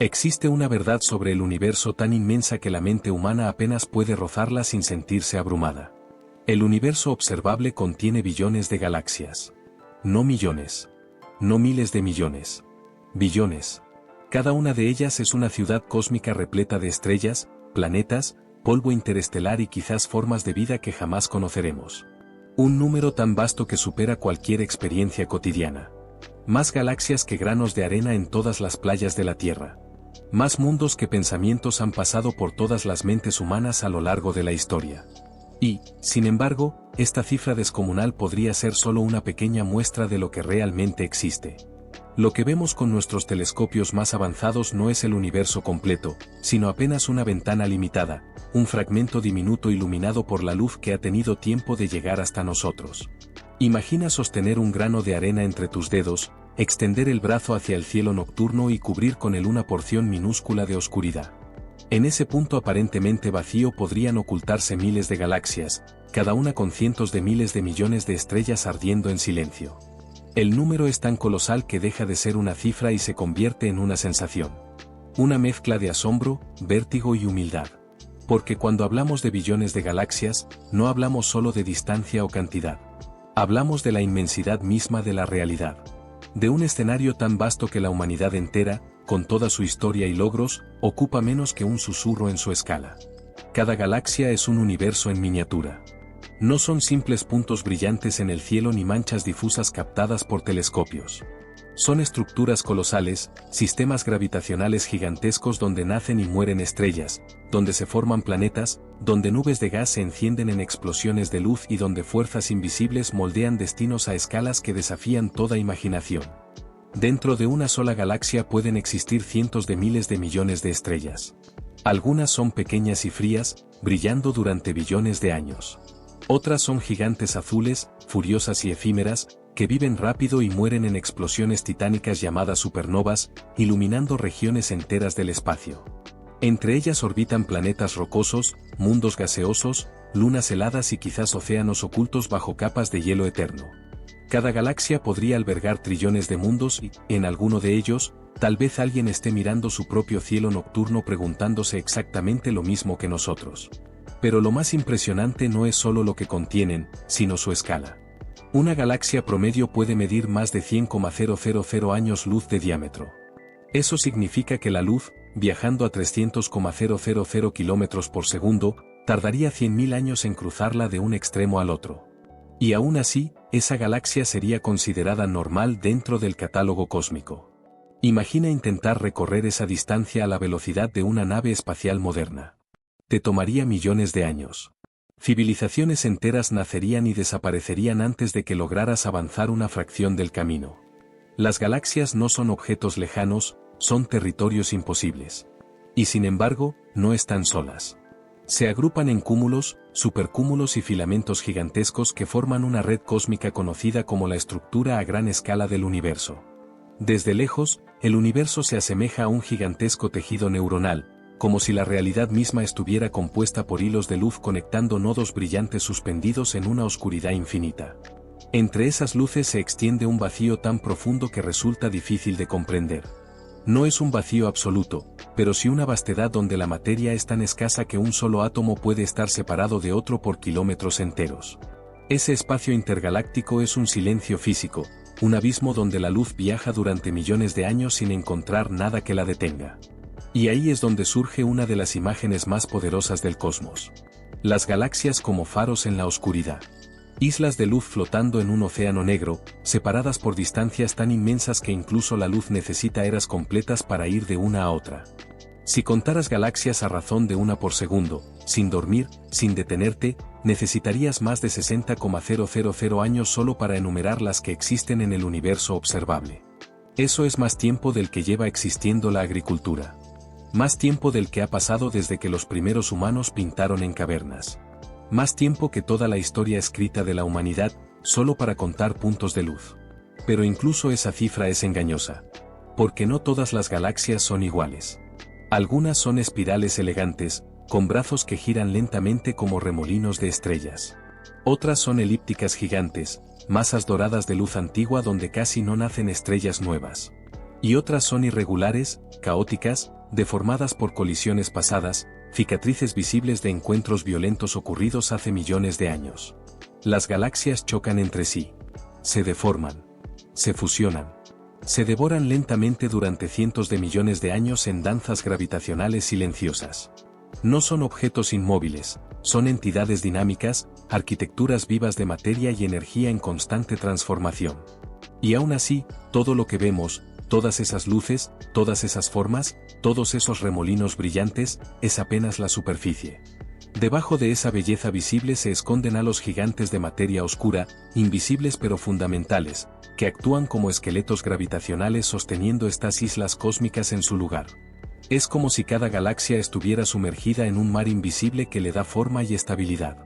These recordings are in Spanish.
Existe una verdad sobre el universo tan inmensa que la mente humana apenas puede rozarla sin sentirse abrumada. El universo observable contiene billones de galaxias. No millones. No miles de millones. Billones. Cada una de ellas es una ciudad cósmica repleta de estrellas, planetas, polvo interestelar y quizás formas de vida que jamás conoceremos. Un número tan vasto que supera cualquier experiencia cotidiana. Más galaxias que granos de arena en todas las playas de la Tierra. Más mundos que pensamientos han pasado por todas las mentes humanas a lo largo de la historia. Y, sin embargo, esta cifra descomunal podría ser solo una pequeña muestra de lo que realmente existe. Lo que vemos con nuestros telescopios más avanzados no es el universo completo, sino apenas una ventana limitada, un fragmento diminuto iluminado por la luz que ha tenido tiempo de llegar hasta nosotros. Imagina sostener un grano de arena entre tus dedos, extender el brazo hacia el cielo nocturno y cubrir con él una porción minúscula de oscuridad. En ese punto aparentemente vacío podrían ocultarse miles de galaxias, cada una con cientos de miles de millones de estrellas ardiendo en silencio. El número es tan colosal que deja de ser una cifra y se convierte en una sensación. Una mezcla de asombro, vértigo y humildad. Porque cuando hablamos de billones de galaxias, no hablamos solo de distancia o cantidad. Hablamos de la inmensidad misma de la realidad. De un escenario tan vasto que la humanidad entera, con toda su historia y logros, ocupa menos que un susurro en su escala. Cada galaxia es un universo en miniatura. No son simples puntos brillantes en el cielo ni manchas difusas captadas por telescopios. Son estructuras colosales, sistemas gravitacionales gigantescos donde nacen y mueren estrellas, donde se forman planetas, donde nubes de gas se encienden en explosiones de luz y donde fuerzas invisibles moldean destinos a escalas que desafían toda imaginación. Dentro de una sola galaxia pueden existir cientos de miles de millones de estrellas. Algunas son pequeñas y frías, brillando durante billones de años. Otras son gigantes azules, furiosas y efímeras, que viven rápido y mueren en explosiones titánicas llamadas supernovas, iluminando regiones enteras del espacio. Entre ellas orbitan planetas rocosos, mundos gaseosos, lunas heladas y quizás océanos ocultos bajo capas de hielo eterno. Cada galaxia podría albergar trillones de mundos y, en alguno de ellos, tal vez alguien esté mirando su propio cielo nocturno preguntándose exactamente lo mismo que nosotros. Pero lo más impresionante no es solo lo que contienen, sino su escala. Una galaxia promedio puede medir más de 100,000 años luz de diámetro. Eso significa que la luz, viajando a 300,000 kilómetros por segundo, tardaría 100.000 años en cruzarla de un extremo al otro. Y aún así, esa galaxia sería considerada normal dentro del catálogo cósmico. Imagina intentar recorrer esa distancia a la velocidad de una nave espacial moderna. Te tomaría millones de años. Civilizaciones enteras nacerían y desaparecerían antes de que lograras avanzar una fracción del camino. Las galaxias no son objetos lejanos, son territorios imposibles. Y sin embargo, no están solas. Se agrupan en cúmulos, supercúmulos y filamentos gigantescos que forman una red cósmica conocida como la estructura a gran escala del universo. Desde lejos, el universo se asemeja a un gigantesco tejido neuronal, como si la realidad misma estuviera compuesta por hilos de luz conectando nodos brillantes suspendidos en una oscuridad infinita. Entre esas luces se extiende un vacío tan profundo que resulta difícil de comprender. No es un vacío absoluto, pero sí una vastedad donde la materia es tan escasa que un solo átomo puede estar separado de otro por kilómetros enteros. Ese espacio intergaláctico es un silencio físico, un abismo donde la luz viaja durante millones de años sin encontrar nada que la detenga. Y ahí es donde surge una de las imágenes más poderosas del cosmos. Las galaxias como faros en la oscuridad. Islas de luz flotando en un océano negro, separadas por distancias tan inmensas que incluso la luz necesita eras completas para ir de una a otra. Si contaras galaxias a razón de una por segundo, sin dormir, sin detenerte, necesitarías más de 60,000 años solo para enumerar las que existen en el universo observable. Eso es más tiempo del que lleva existiendo la agricultura. Más tiempo del que ha pasado desde que los primeros humanos pintaron en cavernas. Más tiempo que toda la historia escrita de la humanidad, solo para contar puntos de luz. Pero incluso esa cifra es engañosa. Porque no todas las galaxias son iguales. Algunas son espirales elegantes, con brazos que giran lentamente como remolinos de estrellas. Otras son elípticas gigantes, masas doradas de luz antigua donde casi no nacen estrellas nuevas. Y otras son irregulares, caóticas, deformadas por colisiones pasadas, cicatrices visibles de encuentros violentos ocurridos hace millones de años. Las galaxias chocan entre sí. Se deforman. Se fusionan. Se devoran lentamente durante cientos de millones de años en danzas gravitacionales silenciosas. No son objetos inmóviles, son entidades dinámicas, arquitecturas vivas de materia y energía en constante transformación. Y aún así, todo lo que vemos, todas esas luces, todas esas formas, todos esos remolinos brillantes, es apenas la superficie. Debajo de esa belleza visible se esconden halos gigantes de materia oscura, invisibles pero fundamentales, que actúan como esqueletos gravitacionales sosteniendo estas islas cósmicas en su lugar. Es como si cada galaxia estuviera sumergida en un mar invisible que le da forma y estabilidad.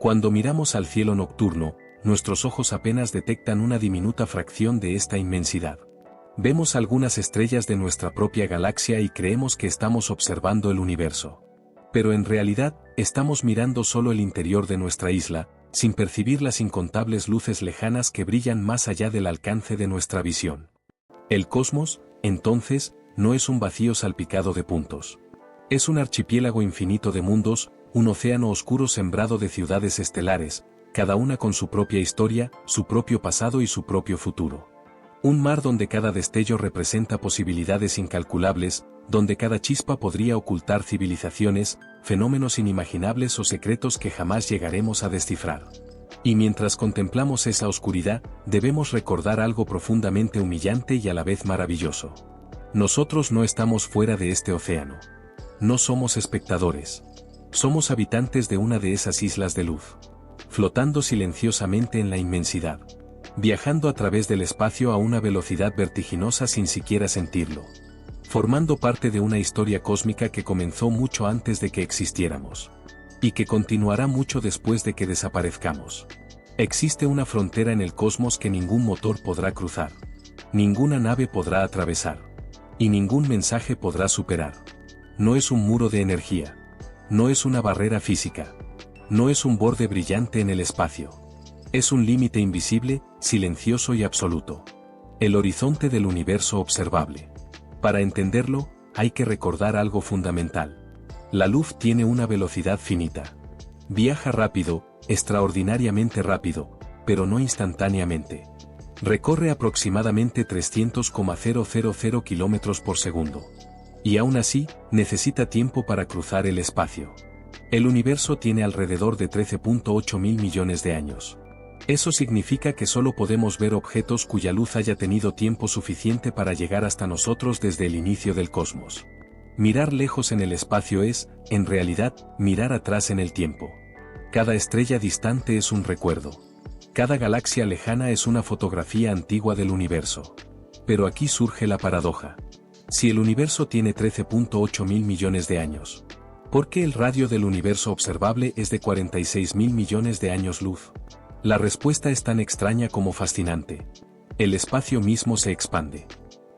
Cuando miramos al cielo nocturno, nuestros ojos apenas detectan una diminuta fracción de esta inmensidad. Vemos algunas estrellas de nuestra propia galaxia y creemos que estamos observando el universo. Pero en realidad, estamos mirando solo el interior de nuestra isla, sin percibir las incontables luces lejanas que brillan más allá del alcance de nuestra visión. El cosmos, entonces, no es un vacío salpicado de puntos. Es un archipiélago infinito de mundos, un océano oscuro sembrado de ciudades estelares, cada una con su propia historia, su propio pasado y su propio futuro. Un mar donde cada destello representa posibilidades incalculables, donde cada chispa podría ocultar civilizaciones, fenómenos inimaginables o secretos que jamás llegaremos a descifrar. Y mientras contemplamos esa oscuridad, debemos recordar algo profundamente humillante y a la vez maravilloso. Nosotros no estamos fuera de este océano. No somos espectadores. Somos habitantes de una de esas islas de luz. Flotando silenciosamente en la inmensidad. Viajando a través del espacio a una velocidad vertiginosa sin siquiera sentirlo. Formando parte de una historia cósmica que comenzó mucho antes de que existiéramos. Y que continuará mucho después de que desaparezcamos. Existe una frontera en el cosmos que ningún motor podrá cruzar. Ninguna nave podrá atravesar. Y ningún mensaje podrá superar. No es un muro de energía. No es una barrera física. No es un borde brillante en el espacio. Es un límite invisible, silencioso y absoluto. El horizonte del universo observable. Para entenderlo, hay que recordar algo fundamental. La luz tiene una velocidad finita. Viaja rápido, extraordinariamente rápido, pero no instantáneamente. Recorre aproximadamente 300,000 kilómetros por segundo. Y aún así, necesita tiempo para cruzar el espacio. El universo tiene alrededor de 13,8 mil millones de años. Eso significa que solo podemos ver objetos cuya luz haya tenido tiempo suficiente para llegar hasta nosotros desde el inicio del cosmos. Mirar lejos en el espacio es, en realidad, mirar atrás en el tiempo. Cada estrella distante es un recuerdo. Cada galaxia lejana es una fotografía antigua del universo. Pero aquí surge la paradoja. Si el universo tiene 13,8 mil millones de años, ¿por qué el radio del universo observable es de 46 mil millones de años luz? La respuesta es tan extraña como fascinante. El espacio mismo se expande.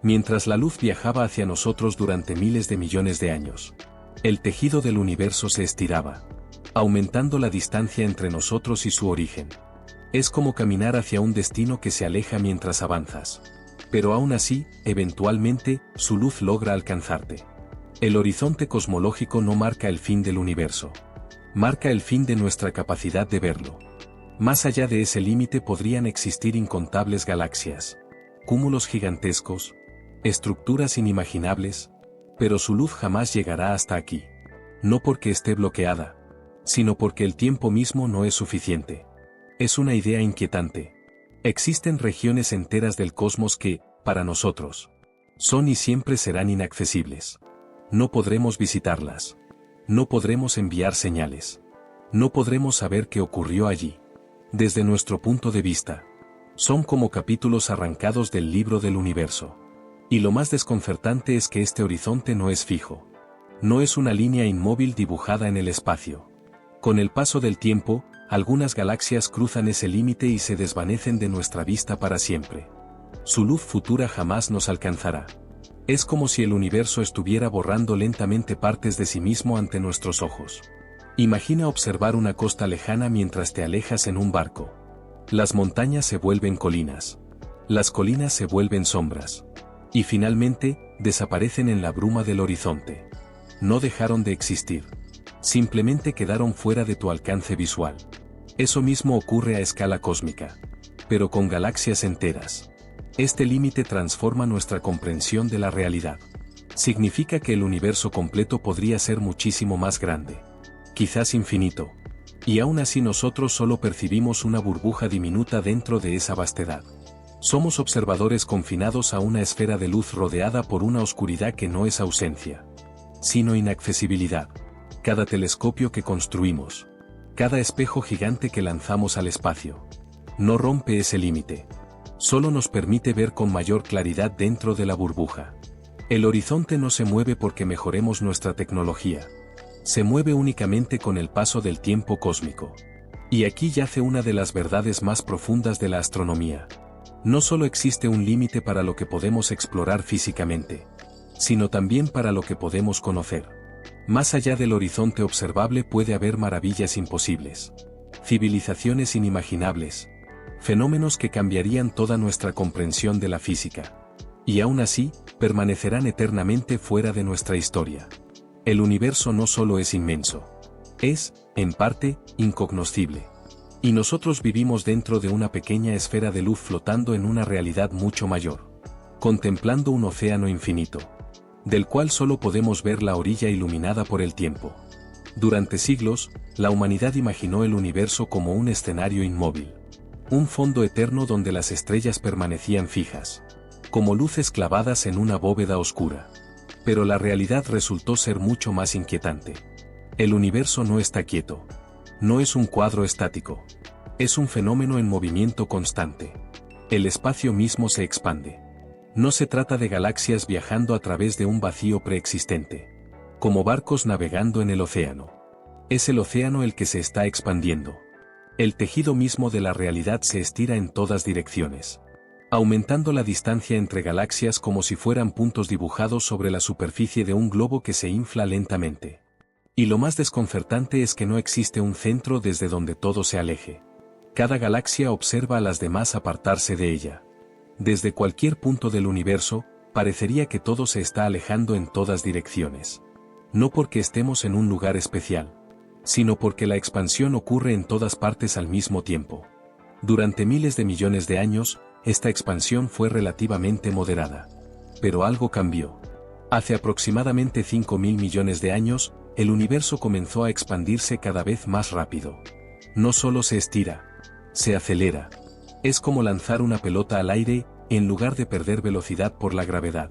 Mientras la luz viajaba hacia nosotros durante miles de millones de años, el tejido del universo se estiraba, aumentando la distancia entre nosotros y su origen. Es como caminar hacia un destino que se aleja mientras avanzas. Pero aún así, eventualmente, su luz logra alcanzarte. El horizonte cosmológico no marca el fin del universo. Marca el fin de nuestra capacidad de verlo. Más allá de ese límite podrían existir incontables galaxias, cúmulos gigantescos, estructuras inimaginables, pero su luz jamás llegará hasta aquí. No porque esté bloqueada, sino porque el tiempo mismo no es suficiente. Es una idea inquietante. Existen regiones enteras del cosmos que, para nosotros, son y siempre serán inaccesibles. No podremos visitarlas. No podremos enviar señales. No podremos saber qué ocurrió allí. Desde nuestro punto de vista, son como capítulos arrancados del libro del universo. Y lo más desconcertante es que este horizonte no es fijo. No es una línea inmóvil dibujada en el espacio. Con el paso del tiempo, algunas galaxias cruzan ese límite y se desvanecen de nuestra vista para siempre. Su luz futura jamás nos alcanzará. Es como si el universo estuviera borrando lentamente partes de sí mismo ante nuestros ojos. Imagina observar una costa lejana mientras te alejas en un barco. Las montañas se vuelven colinas. Las colinas se vuelven sombras. Y finalmente, desaparecen en la bruma del horizonte. No dejaron de existir. Simplemente quedaron fuera de tu alcance visual. Eso mismo ocurre a escala cósmica. Pero con galaxias enteras. Este límite transforma nuestra comprensión de la realidad. Significa que el universo completo podría ser muchísimo más grande. Quizás infinito. Y aún así nosotros solo percibimos una burbuja diminuta dentro de esa vastedad. Somos observadores confinados a una esfera de luz rodeada por una oscuridad que no es ausencia, sino inaccesibilidad. Cada telescopio que construimos, cada espejo gigante que lanzamos al espacio, no rompe ese límite. Solo nos permite ver con mayor claridad dentro de la burbuja. El horizonte no se mueve porque mejoremos nuestra tecnología. Se mueve únicamente con el paso del tiempo cósmico. Y aquí yace una de las verdades más profundas de la astronomía. No solo existe un límite para lo que podemos explorar físicamente, sino también para lo que podemos conocer. Más allá del horizonte observable puede haber maravillas imposibles, civilizaciones inimaginables, fenómenos que cambiarían toda nuestra comprensión de la física. Y aún así, permanecerán eternamente fuera de nuestra historia. El universo no solo es inmenso, es, en parte, incognoscible. Y nosotros vivimos dentro de una pequeña esfera de luz flotando en una realidad mucho mayor, contemplando un océano infinito, del cual solo podemos ver la orilla iluminada por el tiempo. Durante siglos, la humanidad imaginó el universo como un escenario inmóvil, un fondo eterno donde las estrellas permanecían fijas, como luces clavadas en una bóveda oscura. Pero la realidad resultó ser mucho más inquietante. El universo no está quieto. No es un cuadro estático. Es un fenómeno en movimiento constante. El espacio mismo se expande. No se trata de galaxias viajando a través de un vacío preexistente, como barcos navegando en el océano. Es el océano el que se está expandiendo. El tejido mismo de la realidad se estira en todas direcciones, aumentando la distancia entre galaxias como si fueran puntos dibujados sobre la superficie de un globo que se infla lentamente. Y lo más desconcertante es que no existe un centro desde donde todo se aleje. Cada galaxia observa a las demás apartarse de ella. Desde cualquier punto del universo, parecería que todo se está alejando en todas direcciones. No porque estemos en un lugar especial, sino porque la expansión ocurre en todas partes al mismo tiempo. Durante miles de millones de años, esta expansión fue relativamente moderada. Pero algo cambió. Hace aproximadamente 5.000 millones de años, el universo comenzó a expandirse cada vez más rápido. No solo se estira, se acelera. Es como lanzar una pelota al aire, en lugar de perder velocidad por la gravedad.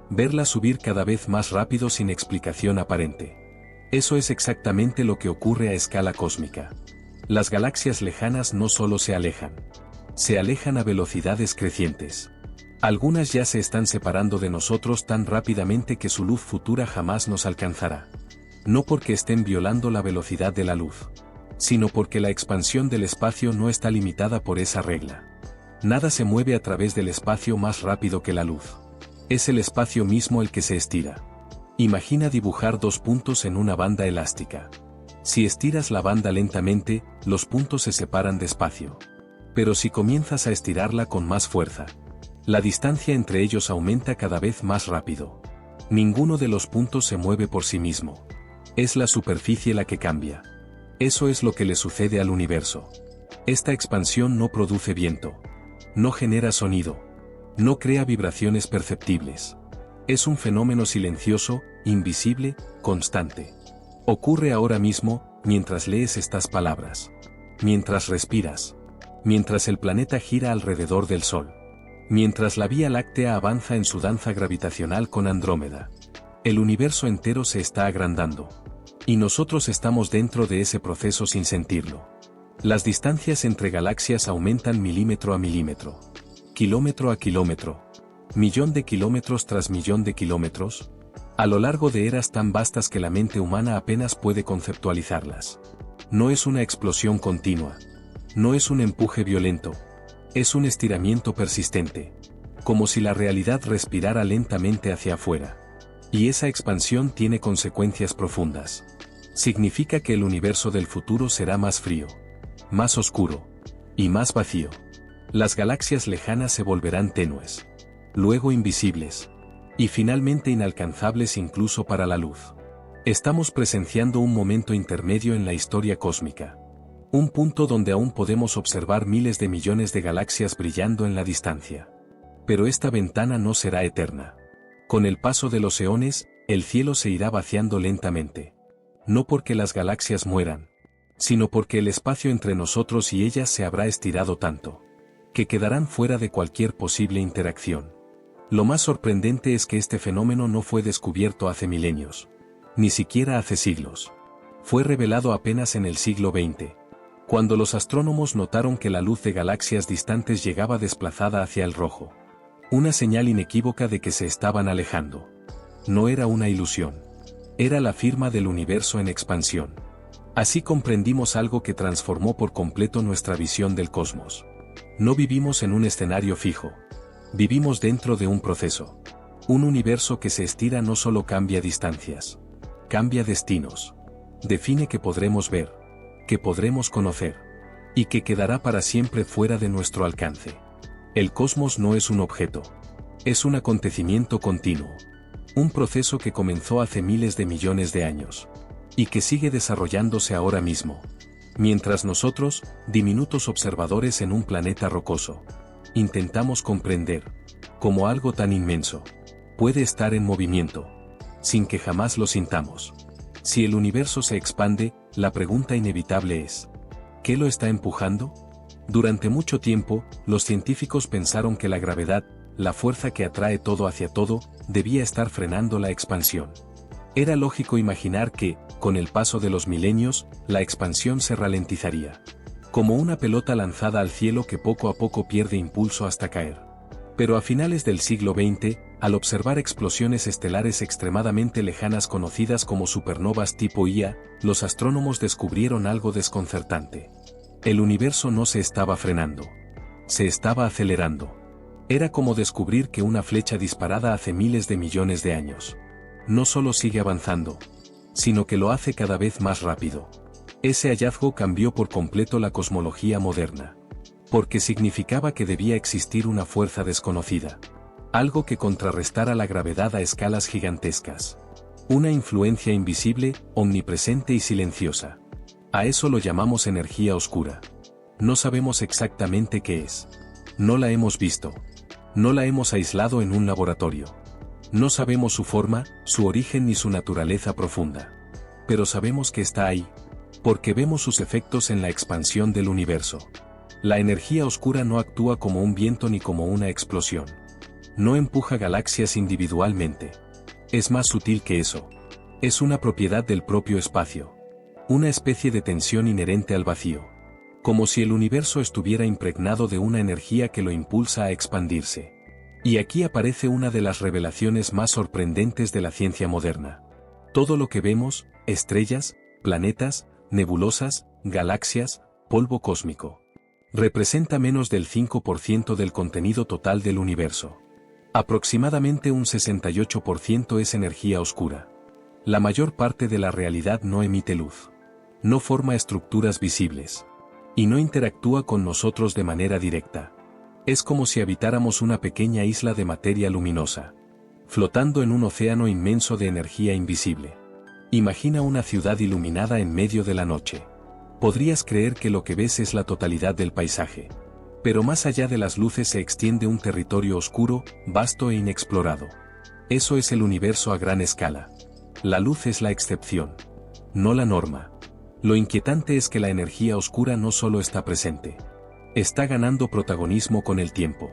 Verla subir cada vez más rápido sin explicación aparente. Eso es exactamente lo que ocurre a escala cósmica. Las galaxias lejanas no solo se alejan a velocidades crecientes. Algunas ya se están separando de nosotros tan rápidamente que su luz futura jamás nos alcanzará. No porque estén violando la velocidad de la luz, sino porque la expansión del espacio no está limitada por esa regla. Nada se mueve a través del espacio más rápido que la luz. Es el espacio mismo el que se estira. Imagina dibujar dos puntos en una banda elástica. Si estiras la banda lentamente, los puntos se separan despacio. Pero si comienzas a estirarla con más fuerza, la distancia entre ellos aumenta cada vez más rápido. Ninguno de los puntos se mueve por sí mismo. Es la superficie la que cambia. Eso es lo que le sucede al universo. Esta expansión no produce viento. No genera sonido. No crea vibraciones perceptibles. Es un fenómeno silencioso, invisible, constante. Ocurre ahora mismo, mientras lees estas palabras. Mientras respiras. Mientras el planeta gira alrededor del Sol. Mientras la Vía Láctea avanza en su danza gravitacional con Andrómeda. El universo entero se está agrandando. Y nosotros estamos dentro de ese proceso sin sentirlo. Las distancias entre galaxias aumentan milímetro a milímetro. Kilómetro a kilómetro. Millón de kilómetros tras millón de kilómetros. A lo largo de eras tan vastas que la mente humana apenas puede conceptualizarlas. No es una explosión continua. No es un empuje violento. Es un estiramiento persistente. Como si la realidad respirara lentamente hacia afuera. Y esa expansión tiene consecuencias profundas. Significa que el universo del futuro será más frío, más oscuro y más vacío. Las galaxias lejanas se volverán tenues. luego invisibles, y finalmente inalcanzables incluso para la luz. Estamos presenciando un momento intermedio en la historia cósmica. Un punto donde aún podemos observar miles de millones de galaxias brillando en la distancia. Pero esta ventana no será eterna. Con el paso de los eones, el cielo se irá vaciando lentamente. No porque las galaxias mueran, sino porque el espacio entre nosotros y ellas se habrá estirado tanto, que quedarán fuera de cualquier posible interacción. Lo más sorprendente es que este fenómeno no fue descubierto hace milenios, ni siquiera hace siglos. Fue revelado apenas en el siglo XX, cuando los astrónomos notaron que la luz de galaxias distantes llegaba desplazada hacia el rojo. Una señal inequívoca de que se estaban alejando. No era una ilusión. Era la firma del universo en expansión. Así comprendimos algo que transformó por completo nuestra visión del cosmos. No vivimos en un escenario fijo. Vivimos dentro de un proceso. Un universo que se estira no solo cambia distancias. Cambia destinos. Define que podremos ver, que podremos conocer, y que quedará para siempre fuera de nuestro alcance. El cosmos no es un objeto. Es un acontecimiento continuo. Un proceso que comenzó hace miles de millones de años. Y que sigue desarrollándose ahora mismo. Mientras nosotros, diminutos observadores en un planeta rocoso, intentamos comprender cómo algo tan inmenso puede estar en movimiento, sin que jamás lo sintamos. Si el universo se expande, la pregunta inevitable es, ¿qué lo está empujando? Durante mucho tiempo, los científicos pensaron que la gravedad, la fuerza que atrae todo hacia todo, debía estar frenando la expansión. Era lógico imaginar que, con el paso de los milenios, la expansión se ralentizaría. Como una pelota lanzada al cielo que poco a poco pierde impulso hasta caer. Pero a finales del siglo XX, al observar explosiones estelares extremadamente lejanas conocidas como supernovas tipo Ia, los astrónomos descubrieron algo desconcertante. El universo no se estaba frenando. Se estaba acelerando. Era como descubrir que una flecha disparada hace miles de millones de años no solo sigue avanzando, sino que lo hace cada vez más rápido. Ese hallazgo cambió por completo la cosmología moderna. Porque significaba que debía existir una fuerza desconocida. Algo que contrarrestara la gravedad a escalas gigantescas. Una influencia invisible, omnipresente y silenciosa. A eso lo llamamos energía oscura. No sabemos exactamente qué es. No la hemos visto. No la hemos aislado en un laboratorio. No sabemos su forma, su origen ni su naturaleza profunda. Pero sabemos que está ahí, porque vemos sus efectos en la expansión del universo. La energía oscura no actúa como un viento ni como una explosión. No empuja galaxias individualmente. Es más sutil que eso. Es una propiedad del propio espacio. Una especie de tensión inherente al vacío. Como si el universo estuviera impregnado de una energía que lo impulsa a expandirse. Y aquí aparece una de las revelaciones más sorprendentes de la ciencia moderna. Todo lo que vemos, estrellas, planetas, nebulosas, galaxias, polvo cósmico, representa menos del 5% del contenido total del universo. Aproximadamente un 68% es energía oscura. La mayor parte de la realidad no emite luz. No forma estructuras visibles. Y no interactúa con nosotros de manera directa. Es como si habitáramos una pequeña isla de materia luminosa, flotando en un océano inmenso de energía invisible. Imagina una ciudad iluminada en medio de la noche. Podrías creer que lo que ves es la totalidad del paisaje. Pero más allá de las luces se extiende un territorio oscuro, vasto e inexplorado. Eso es el universo a gran escala. La luz es la excepción, no la norma. Lo inquietante es que la energía oscura no solo está presente. Está ganando protagonismo con el tiempo.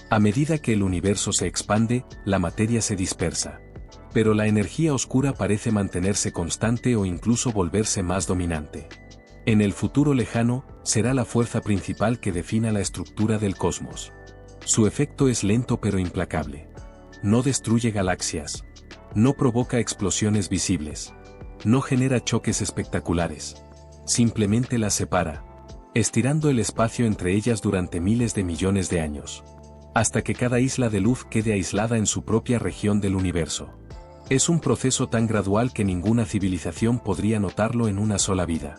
A medida que el universo se expande, la materia se dispersa. Pero la energía oscura parece mantenerse constante o incluso volverse más dominante. En el futuro lejano, será la fuerza principal que defina la estructura del cosmos. Su efecto es lento pero implacable. No destruye galaxias. No provoca explosiones visibles. No genera choques espectaculares. Simplemente las separa, estirando el espacio entre ellas durante miles de millones de años. Hasta que cada isla de luz quede aislada en su propia región del universo. Es un proceso tan gradual que ninguna civilización podría notarlo en una sola vida.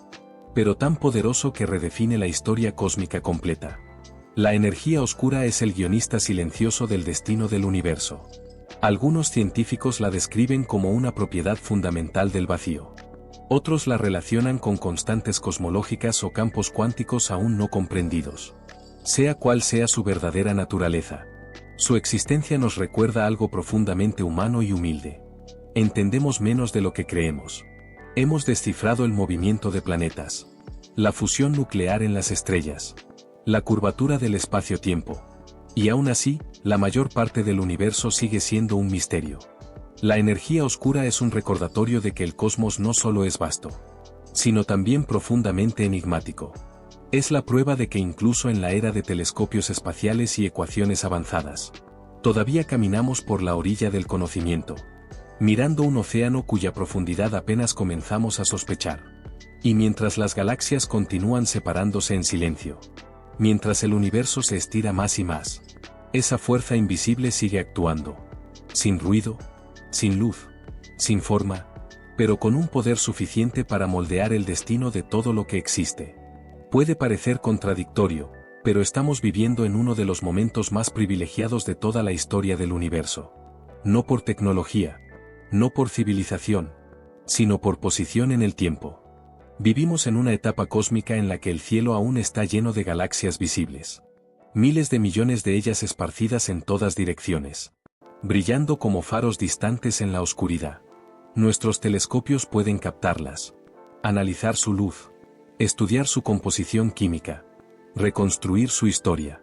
Pero tan poderoso que redefine la historia cósmica completa. La energía oscura es el guionista silencioso del destino del universo. Algunos científicos la describen como una propiedad fundamental del vacío. Otros la relacionan con constantes cosmológicas o campos cuánticos aún no comprendidos. Sea cual sea su verdadera naturaleza, su existencia nos recuerda algo profundamente humano y humilde. Entendemos menos de lo que creemos. Hemos descifrado el movimiento de planetas, la fusión nuclear en las estrellas, la curvatura del espacio-tiempo. Y aún así, la mayor parte del universo sigue siendo un misterio. La energía oscura es un recordatorio de que el cosmos no solo es vasto, sino también profundamente enigmático. Es la prueba de que incluso en la era de telescopios espaciales y ecuaciones avanzadas, todavía caminamos por la orilla del conocimiento, mirando un océano cuya profundidad apenas comenzamos a sospechar. Y mientras las galaxias continúan separándose en silencio, mientras el universo se estira más y más, esa fuerza invisible sigue actuando, sin ruido, sin luz, sin forma, pero con un poder suficiente para moldear el destino de todo lo que existe. Puede parecer contradictorio, pero estamos viviendo en uno de los momentos más privilegiados de toda la historia del universo. No por tecnología, no por civilización, sino por posición en el tiempo. Vivimos en una etapa cósmica en la que el cielo aún está lleno de galaxias visibles. Miles de millones de ellas esparcidas en todas direcciones, brillando como faros distantes en la oscuridad. Nuestros telescopios pueden captarlas, analizar su luz, estudiar su composición química, reconstruir su historia.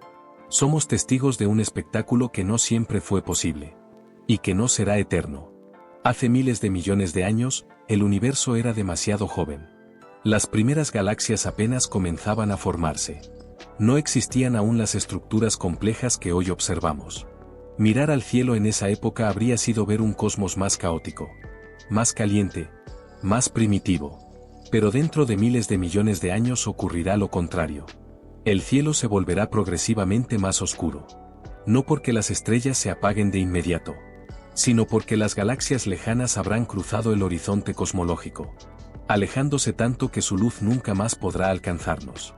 Somos testigos de un espectáculo que no siempre fue posible, y que no será eterno. Hace miles de millones de años, el universo era demasiado joven. Las primeras galaxias apenas comenzaban a formarse. No existían aún las estructuras complejas que hoy observamos. Mirar al cielo en esa época habría sido ver un cosmos más caótico, más caliente, más primitivo. Pero dentro de miles de millones de años ocurrirá lo contrario. El cielo se volverá progresivamente más oscuro. No porque las estrellas se apaguen de inmediato, sino porque las galaxias lejanas habrán cruzado el horizonte cosmológico, alejándose tanto que su luz nunca más podrá alcanzarnos.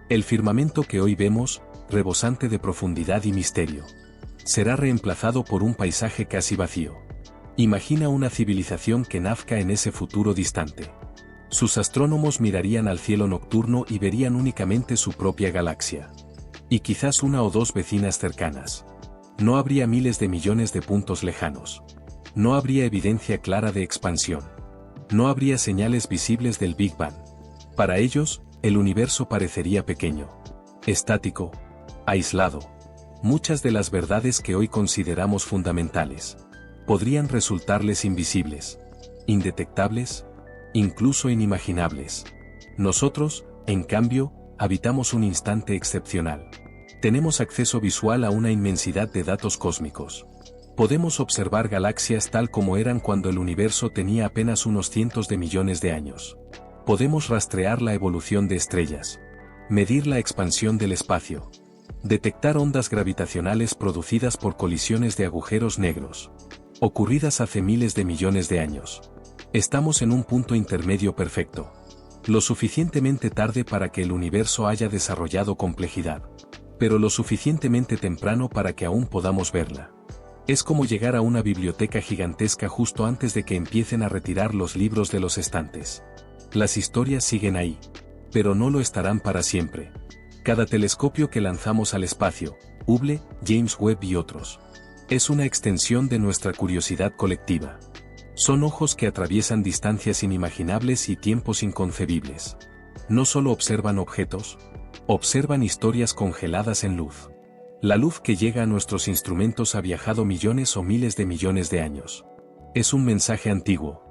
El firmamento que hoy vemos, rebosante de profundidad y misterio, será reemplazado por un paisaje casi vacío. Imagina una civilización que nazca en ese futuro distante. Sus astrónomos mirarían al cielo nocturno y verían únicamente su propia galaxia. Y quizás una o dos vecinas cercanas. No habría miles de millones de puntos lejanos. No habría evidencia clara de expansión. No habría señales visibles del Big Bang. Para ellos, el universo parecería pequeño, estático, aislado. Muchas de las verdades que hoy consideramos fundamentales podrían resultarles invisibles, indetectables, incluso inimaginables. Nosotros, en cambio, habitamos un instante excepcional. Tenemos acceso visual a una inmensidad de datos cósmicos. Podemos observar galaxias tal como eran cuando el universo tenía apenas unos cientos de millones de años. Podemos rastrear la evolución de estrellas, medir la expansión del espacio, detectar ondas gravitacionales producidas por colisiones de agujeros negros, ocurridas hace miles de millones de años. Estamos en un punto intermedio perfecto, lo suficientemente tarde para que el universo haya desarrollado complejidad, pero lo suficientemente temprano para que aún podamos verla. Es como llegar a una biblioteca gigantesca justo antes de que empiecen a retirar los libros de los estantes. Las historias siguen ahí, pero no lo estarán para siempre. Cada telescopio que lanzamos al espacio, Hubble, James Webb y otros, es una extensión de nuestra curiosidad colectiva. Son ojos que atraviesan distancias inimaginables y tiempos inconcebibles. No solo observan objetos, observan historias congeladas en luz. La luz que llega a nuestros instrumentos ha viajado millones o miles de millones de años. Es un mensaje antiguo,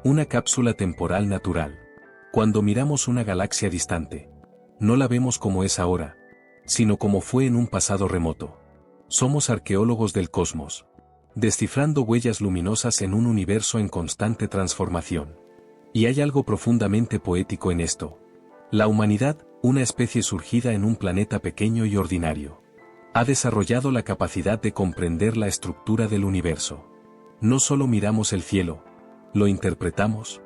una cápsula temporal natural. Cuando miramos una galaxia distante, no la vemos como es ahora, sino como fue en un pasado remoto. Somos arqueólogos del cosmos, descifrando huellas luminosas en un universo en constante transformación. Y hay algo profundamente poético en esto. La humanidad, una especie surgida en un planeta pequeño y ordinario, ha desarrollado la capacidad de comprender la estructura del universo. No solo miramos el cielo, lo interpretamos,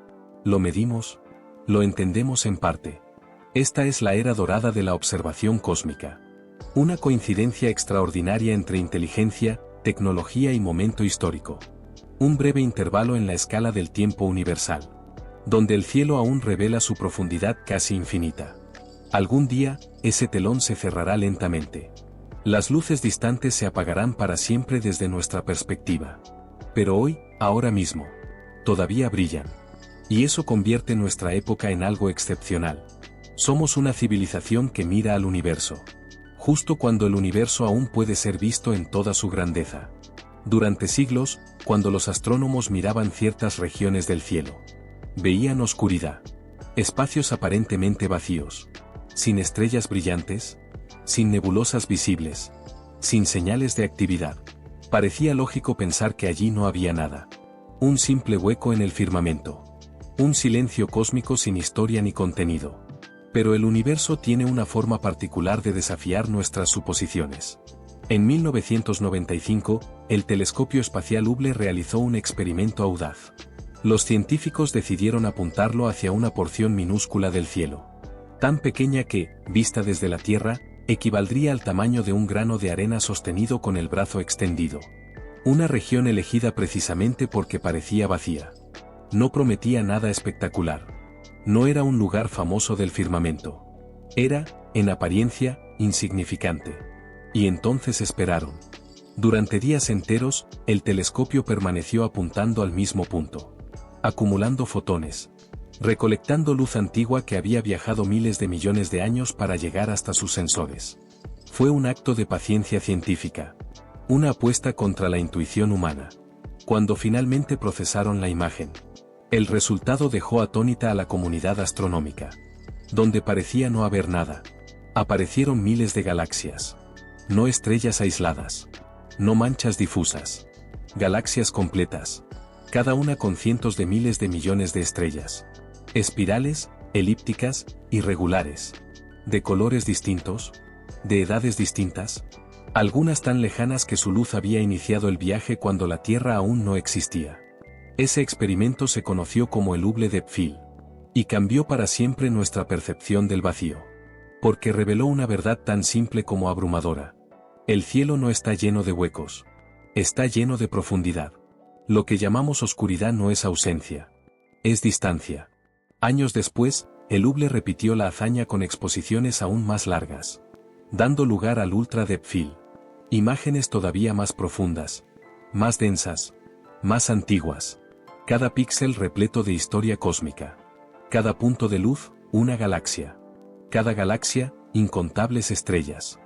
lo medimos, lo entendemos en parte. Esta es la era dorada de la observación cósmica. Una coincidencia extraordinaria entre inteligencia, tecnología y momento histórico. Un breve intervalo en la escala del tiempo universal, donde el cielo aún revela su profundidad casi infinita. Algún día, ese telón se cerrará lentamente. Las luces distantes se apagarán para siempre desde nuestra perspectiva. Pero hoy, ahora mismo, todavía brillan. Y eso convierte nuestra época en algo excepcional. Somos una civilización que mira al universo. Justo cuando el universo aún puede ser visto en toda su grandeza. Durante siglos, cuando los astrónomos miraban ciertas regiones del cielo, veían oscuridad. Espacios aparentemente vacíos. Sin estrellas brillantes, sin nebulosas visibles, sin señales de actividad. Parecía lógico pensar que allí no había nada. Un simple hueco en el firmamento. Un silencio cósmico sin historia ni contenido. Pero el universo tiene una forma particular de desafiar nuestras suposiciones. En 1995, el telescopio espacial Hubble realizó un experimento audaz. Los científicos decidieron apuntarlo hacia una porción minúscula del cielo. Tan pequeña que, vista desde la Tierra, equivaldría al tamaño de un grano de arena sostenido con el brazo extendido. Una región elegida precisamente porque parecía vacía. No prometía nada espectacular. No era un lugar famoso del firmamento. Era, en apariencia, insignificante. Y entonces esperaron. Durante días enteros, el telescopio permaneció apuntando al mismo punto. Acumulando fotones. Recolectando luz antigua que había viajado miles de millones de años para llegar hasta sus sensores. Fue un acto de paciencia científica. Una apuesta contra la intuición humana. Cuando finalmente procesaron la imagen, el resultado dejó atónita a la comunidad astronómica. Donde parecía no haber nada, aparecieron miles de galaxias. No estrellas aisladas. No manchas difusas. Galaxias completas. Cada una con cientos de miles de millones de estrellas. Espirales, elípticas, irregulares. De colores distintos. De edades distintas. Algunas tan lejanas que su luz había iniciado el viaje cuando la Tierra aún no existía. Ese experimento se conoció como el Hubble Deep Field. Y cambió para siempre nuestra percepción del vacío. Porque reveló una verdad tan simple como abrumadora. El cielo no está lleno de huecos. Está lleno de profundidad. Lo que llamamos oscuridad no es ausencia. Es distancia. Años después, el Hubble repitió la hazaña con exposiciones aún más largas. Dando lugar al Ultra Deep Field. Imágenes todavía más profundas. Más densas. Más antiguas. Cada píxel repleto de historia cósmica. Cada punto de luz, una galaxia. Cada galaxia, incontables estrellas.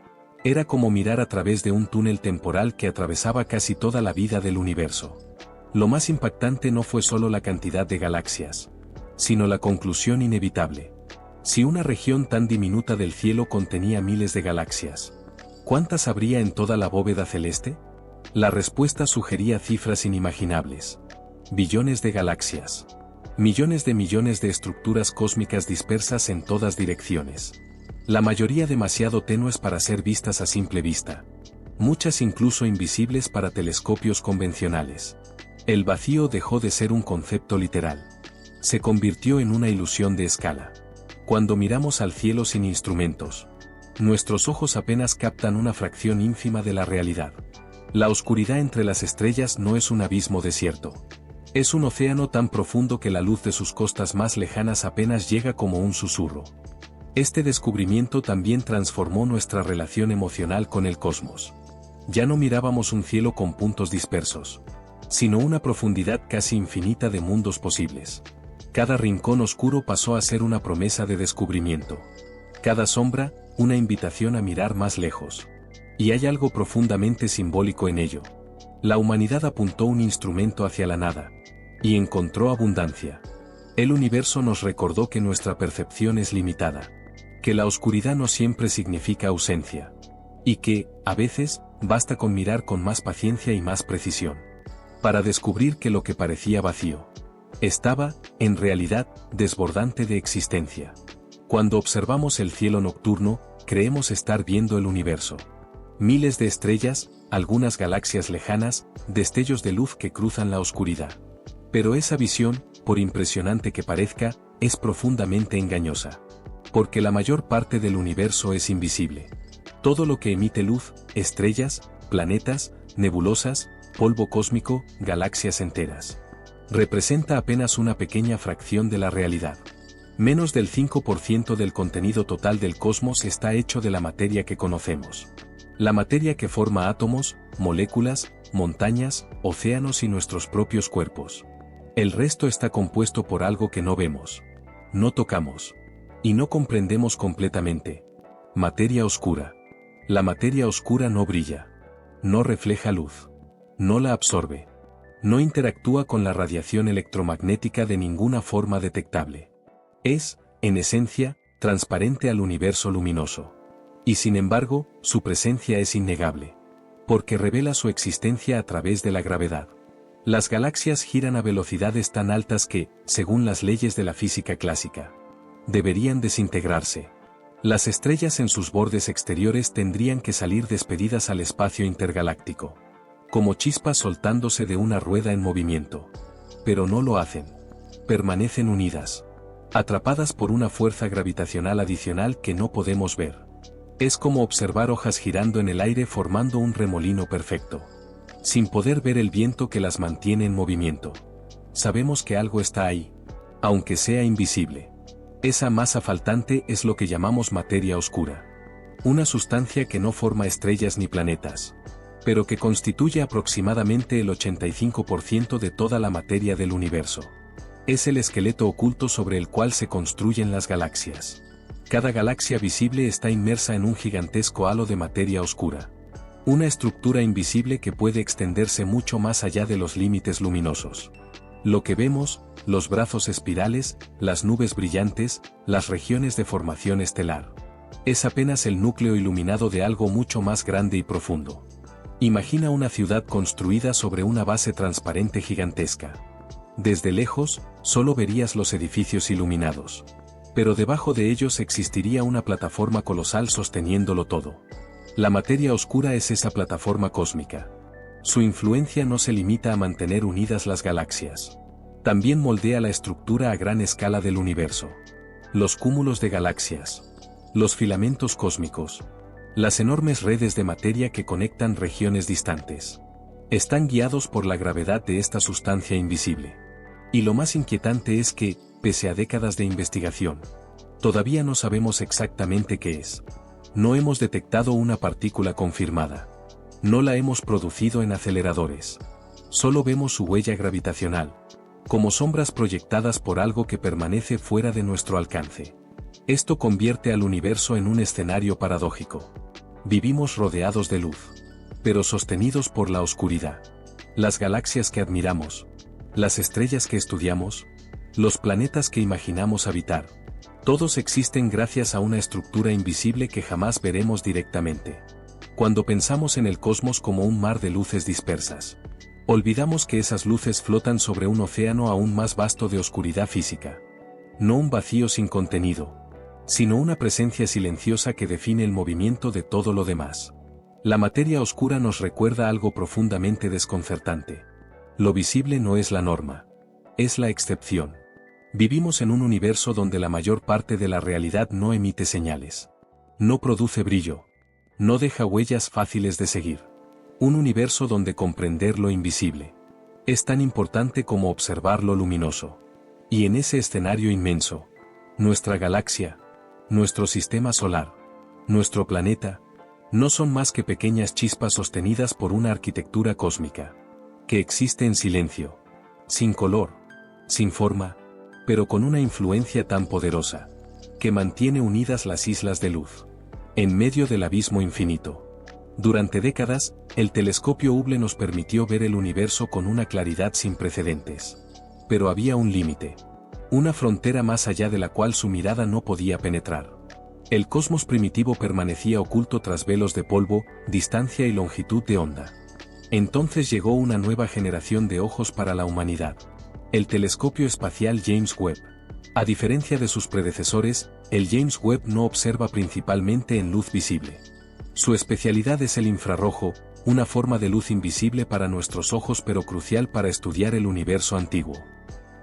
Era como mirar a través de un túnel temporal que atravesaba casi toda la vida del universo. Lo más impactante no fue solo la cantidad de galaxias, sino la conclusión inevitable. Si una región tan diminuta del cielo contenía miles de galaxias, ¿cuántas habría en toda la bóveda celeste? La respuesta sugería cifras inimaginables. Billones de galaxias. Millones de estructuras cósmicas dispersas en todas direcciones. La mayoría demasiado tenues para ser vistas a simple vista. Muchas incluso invisibles para telescopios convencionales. El vacío dejó de ser un concepto literal. Se convirtió en una ilusión de escala. Cuando miramos al cielo sin instrumentos, nuestros ojos apenas captan una fracción ínfima de la realidad. La oscuridad entre las estrellas no es un abismo desierto. Es un océano tan profundo que la luz de sus costas más lejanas apenas llega como un susurro. Este descubrimiento también transformó nuestra relación emocional con el cosmos. Ya no mirábamos un cielo con puntos dispersos, sino una profundidad casi infinita de mundos posibles. Cada rincón oscuro pasó a ser una promesa de descubrimiento. Cada sombra, una invitación a mirar más lejos. Y hay algo profundamente simbólico en ello. La humanidad apuntó un instrumento hacia la nada. Y encontró abundancia. El universo nos recordó que nuestra percepción es limitada. Que la oscuridad no siempre significa ausencia. Y que, a veces, basta con mirar con más paciencia y más precisión. Para descubrir que lo que parecía vacío estaba, en realidad, desbordante de existencia. Cuando observamos el cielo nocturno, creemos estar viendo el universo. Miles de estrellas, algunas galaxias lejanas, destellos de luz que cruzan la oscuridad. Pero esa visión, por impresionante que parezca, es profundamente engañosa. Porque la mayor parte del universo es invisible. Todo lo que emite luz, estrellas, planetas, nebulosas, polvo cósmico, galaxias enteras, representa apenas una pequeña fracción de la realidad. Menos del 5% del contenido total del cosmos está hecho de la materia que conocemos. La materia que forma átomos, moléculas, montañas, océanos y nuestros propios cuerpos. El resto está compuesto por algo que no vemos, no tocamos y no comprendemos completamente. Materia oscura. La materia oscura no brilla, no refleja luz, no la absorbe, no interactúa con la radiación electromagnética de ninguna forma detectable. Es, en esencia, transparente al universo luminoso. Y sin embargo, su presencia es innegable, porque revela su existencia a través de la gravedad. Las galaxias giran a velocidades tan altas que, según las leyes de la física clásica, deberían desintegrarse. Las estrellas en sus bordes exteriores tendrían que salir despedidas al espacio intergaláctico, como chispas soltándose de una rueda en movimiento. Pero no lo hacen. Permanecen unidas, atrapadas por una fuerza gravitacional adicional que no podemos ver. Es como observar hojas girando en el aire formando un remolino perfecto, sin poder ver el viento que las mantiene en movimiento. Sabemos que algo está ahí, aunque sea invisible. Esa masa faltante es lo que llamamos materia oscura. Una sustancia que no forma estrellas ni planetas, pero que constituye aproximadamente el 85% de toda la materia del universo. Es el esqueleto oculto sobre el cual se construyen las galaxias. Cada galaxia visible está inmersa en un gigantesco halo de materia oscura. Una estructura invisible que puede extenderse mucho más allá de los límites luminosos. Lo que vemos, los brazos espirales, las nubes brillantes, las regiones de formación estelar, es apenas el núcleo iluminado de algo mucho más grande y profundo. Imagina una ciudad construida sobre una base transparente gigantesca. Desde lejos, solo verías los edificios iluminados. Pero debajo de ellos existiría una plataforma colosal sosteniéndolo todo. La materia oscura es esa plataforma cósmica. Su influencia no se limita a mantener unidas las galaxias. También moldea la estructura a gran escala del universo. Los cúmulos de galaxias, los filamentos cósmicos, las enormes redes de materia que conectan regiones distantes, están guiados por la gravedad de esta sustancia invisible. Y lo más inquietante es que, pese a décadas de investigación, todavía no sabemos exactamente qué es. No hemos detectado una partícula confirmada. No la hemos producido en aceleradores. Solo vemos su huella gravitacional, como sombras proyectadas por algo que permanece fuera de nuestro alcance. Esto convierte al universo en un escenario paradójico. Vivimos rodeados de luz, pero sostenidos por la oscuridad. Las galaxias que admiramos, las estrellas que estudiamos, los planetas que imaginamos habitar, todos existen gracias a una estructura invisible que jamás veremos directamente. Cuando pensamos en el cosmos como un mar de luces dispersas, olvidamos que esas luces flotan sobre un océano aún más vasto de oscuridad física. No un vacío sin contenido, sino una presencia silenciosa que define el movimiento de todo lo demás. La materia oscura nos recuerda algo profundamente desconcertante. Lo visible no es la norma, es la excepción. Vivimos en un universo donde la mayor parte de la realidad no emite señales, no produce brillo, no deja huellas fáciles de seguir. Un universo donde comprender lo invisible es tan importante como observar lo luminoso. Y en ese escenario inmenso, nuestra galaxia, nuestro sistema solar, nuestro planeta, no son más que pequeñas chispas sostenidas por una arquitectura cósmica, que existe en silencio, sin color, sin forma, pero con una influencia tan poderosa, que mantiene unidas las islas de luz, en medio del abismo infinito. Durante décadas, el telescopio Hubble nos permitió ver el universo con una claridad sin precedentes. Pero había un límite, una frontera más allá de la cual su mirada no podía penetrar. El cosmos primitivo permanecía oculto tras velos de polvo, distancia y longitud de onda. Entonces llegó una nueva generación de ojos para la humanidad. El telescopio espacial James Webb. A diferencia de sus predecesores, el James Webb no observa principalmente en luz visible. Su especialidad es el infrarrojo, una forma de luz invisible para nuestros ojos pero crucial para estudiar el universo antiguo.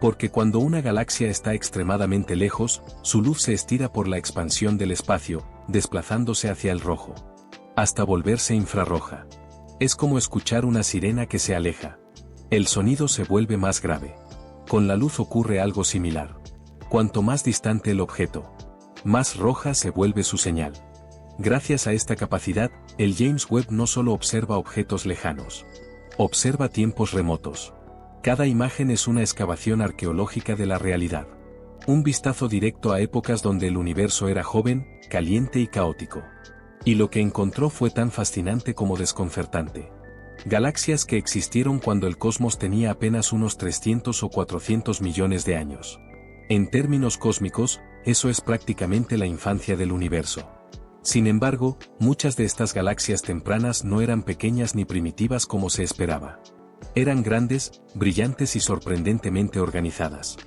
Porque cuando una galaxia está extremadamente lejos, su luz se estira por la expansión del espacio, desplazándose hacia el rojo. hasta volverse infrarroja. Es como escuchar una sirena que se aleja. El sonido se vuelve más grave. Con la luz ocurre algo similar. Cuanto más distante el objeto, más roja se vuelve su señal. Gracias a esta capacidad, el James Webb no solo observa objetos lejanos, observa tiempos remotos. Cada imagen es una excavación arqueológica de la realidad. Un vistazo directo a épocas donde el universo era joven, caliente y caótico. Y lo que encontró fue tan fascinante como desconcertante. Galaxias que existieron cuando el cosmos tenía apenas unos 300 o 400 millones de años. En términos cósmicos, eso es prácticamente la infancia del universo. Sin embargo, muchas de estas galaxias tempranas no eran pequeñas ni primitivas como se esperaba. Eran grandes, brillantes y sorprendentemente organizadas.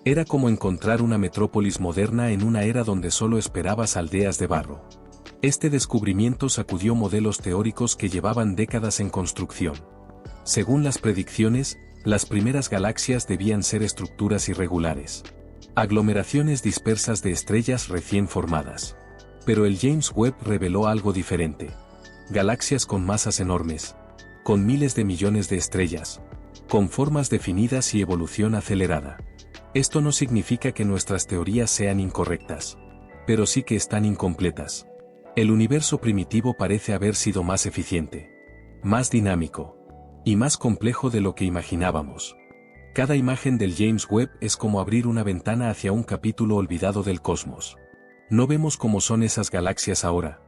Era como encontrar una metrópolis moderna en una era donde solo esperabas aldeas de barro. Este descubrimiento sacudió modelos teóricos que llevaban décadas en construcción. Según las predicciones, las primeras galaxias debían ser estructuras irregulares. Aglomeraciones dispersas de estrellas recién formadas. Pero el James Webb reveló algo diferente. Galaxias con masas enormes, con miles de millones de estrellas, con formas definidas y evolución acelerada. Esto no significa que nuestras teorías sean incorrectas, pero sí que están incompletas. El universo primitivo parece haber sido más eficiente, más dinámico y más complejo de lo que imaginábamos. Cada imagen del James Webb es como abrir una ventana hacia un capítulo olvidado del cosmos. No vemos cómo son esas galaxias ahora.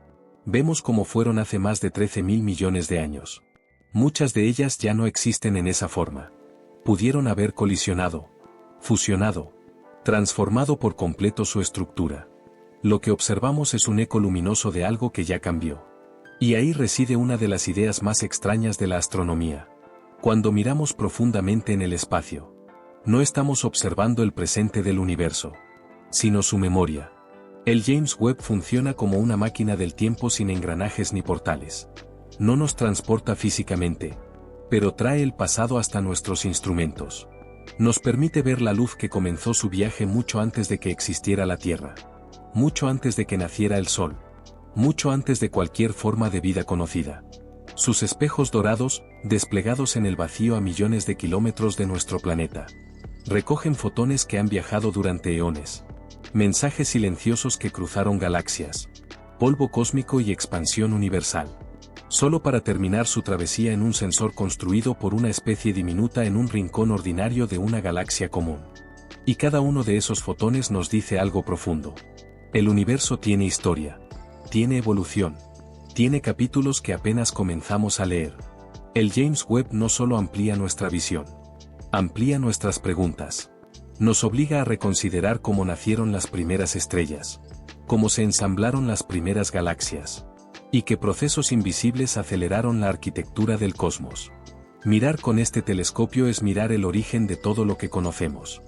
Vemos cómo fueron hace más de 13.000 millones de años. Muchas de ellas ya no existen en esa forma. Pudieron haber colisionado, fusionado, transformado por completo su estructura. Lo que observamos es un eco luminoso de algo que ya cambió. Y ahí reside una de las ideas más extrañas de la astronomía. Cuando miramos profundamente en el espacio, no estamos observando el presente del universo, sino su memoria. El James Webb funciona como una máquina del tiempo sin engranajes ni portales. No nos transporta físicamente, pero trae el pasado hasta nuestros instrumentos. Nos permite ver la luz que comenzó su viaje mucho antes de que existiera la Tierra. Mucho antes de que naciera el Sol. Mucho antes de cualquier forma de vida conocida. Sus espejos dorados, desplegados en el vacío a millones de kilómetros de nuestro planeta, recogen fotones que han viajado durante eones. Mensajes silenciosos que cruzaron galaxias, polvo cósmico y expansión universal. Solo para terminar su travesía en un sensor construido por una especie diminuta en un rincón ordinario de una galaxia común. Y cada uno de esos fotones nos dice algo profundo. El universo tiene historia, tiene evolución, tiene capítulos que apenas comenzamos a leer. El James Webb no solo amplía nuestra visión, amplía nuestras preguntas. Nos obliga a reconsiderar cómo nacieron las primeras estrellas, cómo se ensamblaron las primeras galaxias, y qué procesos invisibles aceleraron la arquitectura del cosmos. Mirar con este telescopio es mirar el origen de todo lo que conocemos.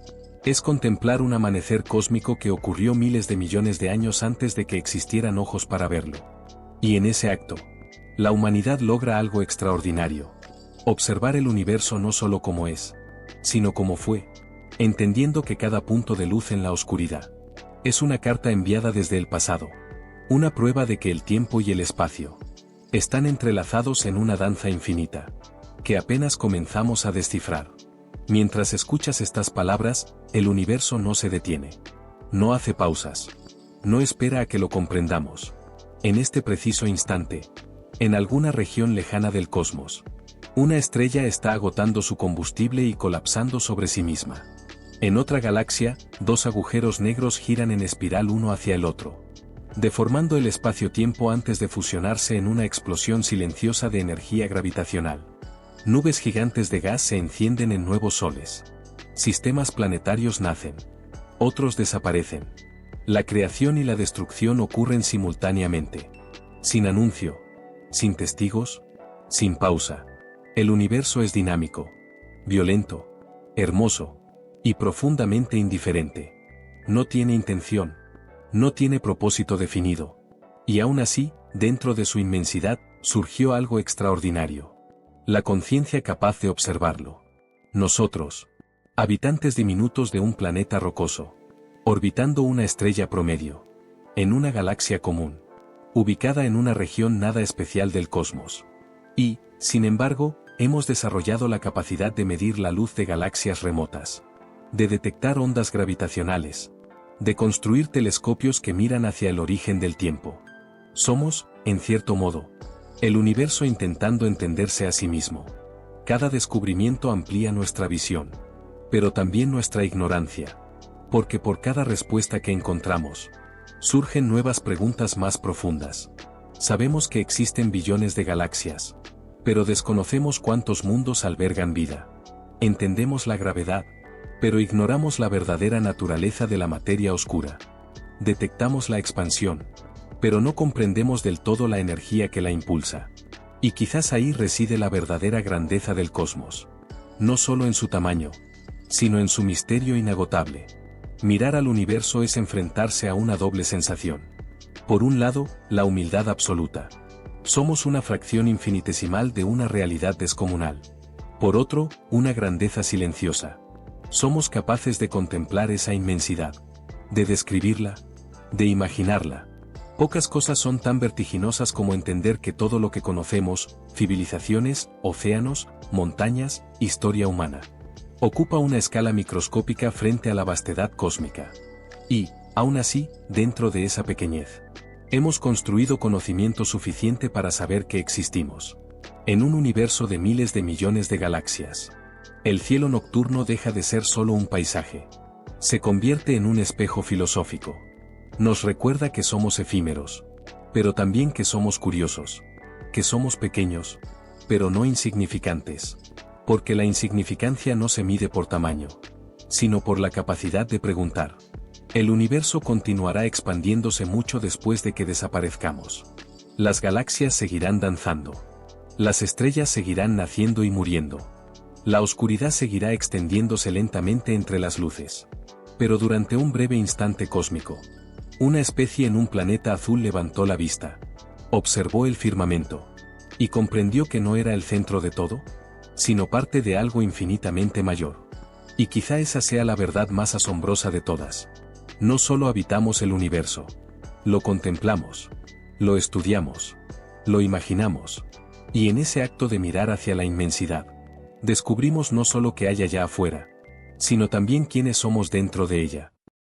Es contemplar un amanecer cósmico que ocurrió miles de millones de años antes de que existieran ojos para verlo. Y en ese acto, la humanidad logra algo extraordinario. Observar el universo no solo como es, sino como fue. Entendiendo que cada punto de luz en la oscuridad es una carta enviada desde el pasado, una prueba de que el tiempo y el espacio están entrelazados en una danza infinita, que apenas comenzamos a descifrar. Mientras escuchas estas palabras, el universo no se detiene, no hace pausas, no espera a que lo comprendamos. En este preciso instante, en alguna región lejana del cosmos, una estrella está agotando su combustible y colapsando sobre sí misma. En otra galaxia, dos agujeros negros giran en espiral uno hacia el otro, deformando el espacio-tiempo antes de fusionarse en una explosión silenciosa de energía gravitacional. Nubes gigantes de gas se encienden en nuevos soles. Sistemas planetarios nacen. Otros desaparecen. La creación y la destrucción ocurren simultáneamente. Sin anuncio. Sin testigos. Sin pausa. El universo es dinámico. Violento. Hermoso. Y profundamente indiferente. No tiene intención. No tiene propósito definido. Y aún así, dentro de su inmensidad, surgió algo extraordinario. La conciencia capaz de observarlo. Nosotros, habitantes diminutos de un planeta rocoso, orbitando una estrella promedio, en una galaxia común, ubicada en una región nada especial del cosmos. Y, sin embargo, hemos desarrollado la capacidad de medir la luz de galaxias remotas, de detectar ondas gravitacionales, de construir telescopios que miran hacia el origen del tiempo. Somos, en cierto modo, el universo intentando entenderse a sí mismo. Cada descubrimiento amplía nuestra visión, pero también nuestra ignorancia, porque por cada respuesta que encontramos, surgen nuevas preguntas más profundas. Sabemos que existen billones de galaxias, pero desconocemos cuántos mundos albergan vida. Entendemos la gravedad, pero ignoramos la verdadera naturaleza de la materia oscura. Detectamos la expansión, pero no comprendemos del todo la energía que la impulsa. Y quizás ahí reside la verdadera grandeza del cosmos. No solo en su tamaño, sino en su misterio inagotable. Mirar al universo es enfrentarse a una doble sensación. Por un lado, la humildad absoluta. Somos una fracción infinitesimal de una realidad descomunal. Por otro, una grandeza silenciosa. Somos capaces de contemplar esa inmensidad, de describirla, de imaginarla. Pocas cosas son tan vertiginosas como entender que todo lo que conocemos, civilizaciones, océanos, montañas, historia humana, ocupa una escala microscópica frente a la vastedad cósmica. Y, aún así, dentro de esa pequeñez, hemos construido conocimiento suficiente para saber que existimos. En un universo de miles de millones de galaxias, el cielo nocturno deja de ser solo un paisaje. Se convierte en un espejo filosófico. Nos recuerda que somos efímeros, pero también que somos curiosos, que somos pequeños, pero no insignificantes, porque la insignificancia no se mide por tamaño, sino por la capacidad de preguntar. El universo continuará expandiéndose mucho después de que desaparezcamos. Las galaxias seguirán danzando. Las estrellas seguirán naciendo y muriendo. La oscuridad seguirá extendiéndose lentamente entre las luces. Pero durante un breve instante cósmico, una especie en un planeta azul levantó la vista, observó el firmamento, y comprendió que no era el centro de todo, sino parte de algo infinitamente mayor. Y quizá esa sea la verdad más asombrosa de todas. No solo habitamos el universo, lo contemplamos, lo estudiamos, lo imaginamos, y en ese acto de mirar hacia la inmensidad, descubrimos no solo qué hay allá afuera, sino también quiénes somos dentro de ella.